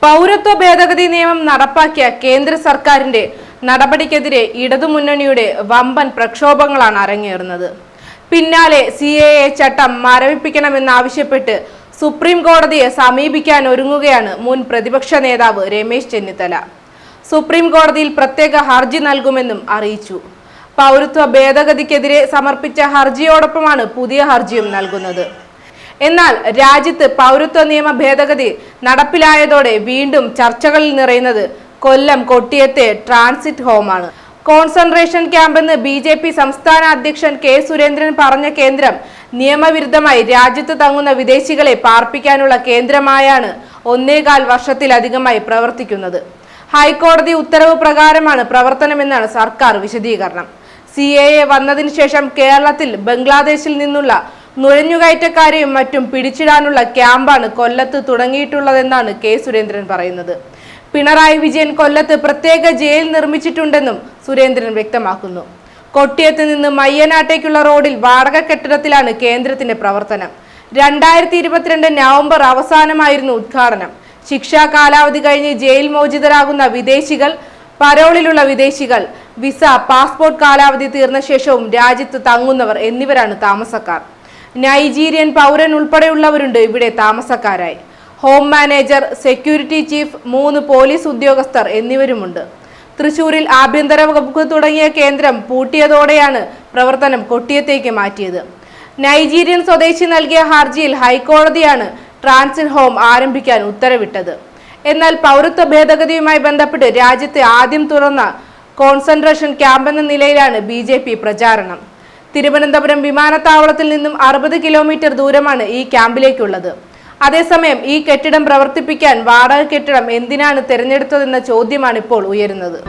പൗരത്വ ഭേദഗതി നിയമം നടപ്പാക്കിയ കേന്ദ്ര സർക്കാരിന്റെ നടപടിക്കെതിരെ ഇടതുമുന്നണിയുടെ വമ്പൻ പ്രക്ഷോഭങ്ങളാണ് അരങ്ങേറുന്നത്. പിന്നാലെ CAA ചട്ടം മരവിപ്പിക്കണമെന്നാവശ്യപ്പെട്ട് സുപ്രീം കോടതിയെ സമീപിക്കാൻ ഒരുങ്ങുകയാണ് മുൻ പ്രതിപക്ഷ നേതാവ് രമേശ് ചെന്നിത്തല. സുപ്രീം കോടതിയിൽ പ്രത്യേക ഹർജി നൽകുമെന്നും അറിയിച്ചു. പൗരത്വ ഭേദഗതിക്കെതിരെ സമർപ്പിച്ച ഹർജിയോടൊപ്പമാണ് പുതിയ ഹർജിയും നൽകുന്നത്. എന്നാൽ രാജ്യത്ത് പൗരത്വ നിയമ ഭേദഗതി നടപ്പിലായതോടെ വീണ്ടും ചർച്ചകളിൽ നിറയുന്നത് കൊല്ലം കൊട്ടിയത്തെ ട്രാൻസിറ്റ് ഹോമാണ്. കോൺസെൻട്രേഷൻ ക്യാമ്പെന്ന് BJP സംസ്ഥാന അധ്യക്ഷൻ K. സുരേന്ദ്രൻ പറഞ്ഞ കേന്ദ്രം നിയമവിരുദ്ധമായി രാജ്യത്ത് തങ്ങുന്ന വിദേശികളെ പാർപ്പിക്കാനുള്ള കേന്ദ്രമായാണ് 1.25 വർഷത്തിലധികമായി പ്രവർത്തിക്കുന്നത്. ഹൈക്കോടതി ഉത്തരവ് പ്രകാരമാണ് പ്രവർത്തനമെന്നാണ് സർക്കാർ വിശദീകരണം. CAA വന്നതിന് ശേഷം കേരളത്തിൽ ബംഗ്ലാദേശിൽ നിന്നുള്ള നുഴഞ്ഞുകയറ്റക്കാരെയും മറ്റും പിടിച്ചിടാനുള്ള ക്യാമ്പാണ് കൊല്ലത്ത് തുടങ്ങിയിട്ടുള്ളതെന്നാണ് K. സുരേന്ദ്രൻ പറയുന്നത്. പിണറായി വിജയൻ കൊല്ലത്ത് പ്രത്യേക ജയിൽ നിർമ്മിച്ചിട്ടുണ്ടെന്നും സുരേന്ദ്രൻ വ്യക്തമാക്കുന്നു. കൊട്ടിയത്ത് നിന്ന് മയ്യനാട്ടേക്കുള്ള റോഡിൽ വാടക കെട്ടിടത്തിലാണ് കേന്ദ്രത്തിന്റെ പ്രവർത്തനം. 2022 നവംബർ അവസാനമായിരുന്നു ഉദ്ഘാടനം. ശിക്ഷാ കാലാവധി കഴിഞ്ഞ് ജയിൽ മോചിതരാകുന്ന വിദേശികൾ, പരോളിലുള്ള വിദേശികൾ, വിസ, പാസ്പോർട്ട് കാലാവധി തീർന്ന ശേഷവും രാജ്യത്ത് തങ്ങുന്നവർ എന്നിവരാണ് താമസക്കാർ. നൈജീരിയൻ പൗരൻ ഉൾപ്പെടെയുള്ളവരുണ്ട് ഇവിടെ താമസക്കാരായി. Home manager, security chief, 3 police ഉദ്യോഗസ്ഥർ എന്നിവരുമുണ്ട്. തൃശൂരിൽ ആഭ്യന്തര വകുപ്പ് തുടങ്ങിയ കേന്ദ്രം പൂട്ടിയതോടെയാണ് പ്രവർത്തനം കൊട്ടിയത്തേക്ക് മാറ്റിയത്. നൈജീരിയൻ സ്വദേശി നൽകിയ ഹർജിയിൽ ഹൈക്കോടതിയാണ് ട്രാൻസിറ്റ് ഹോം ആരംഭിക്കാൻ ഉത്തരവിട്ടത്. എന്നാൽ പൗരത്വ ഭേദഗതിയുമായി ബന്ധപ്പെട്ട് രാജ്യത്ത് ആദ്യം തുറന്ന കോൺസെൻട്രേഷൻ ക്യാമ്പെന്ന നിലയിലാണ് BJP പ്രചാരണം. തിരുവനന്തപുരം വിമാനത്താവളത്തിൽ നിന്നും 60 കിലോമീറ്റർ ദൂരമാണ് ഈ ക്യാമ്പിലേക്കുള്ളത്. അതേസമയം ഈ കെട്ടിടം പ്രവർത്തിപ്പിക്കാൻ വാടക കെട്ടിടം എന്തിനാണ് തിരഞ്ഞെടുത്തതെന്ന ചോദ്യമാണ് ഇപ്പോൾ ഉയരുന്നത്.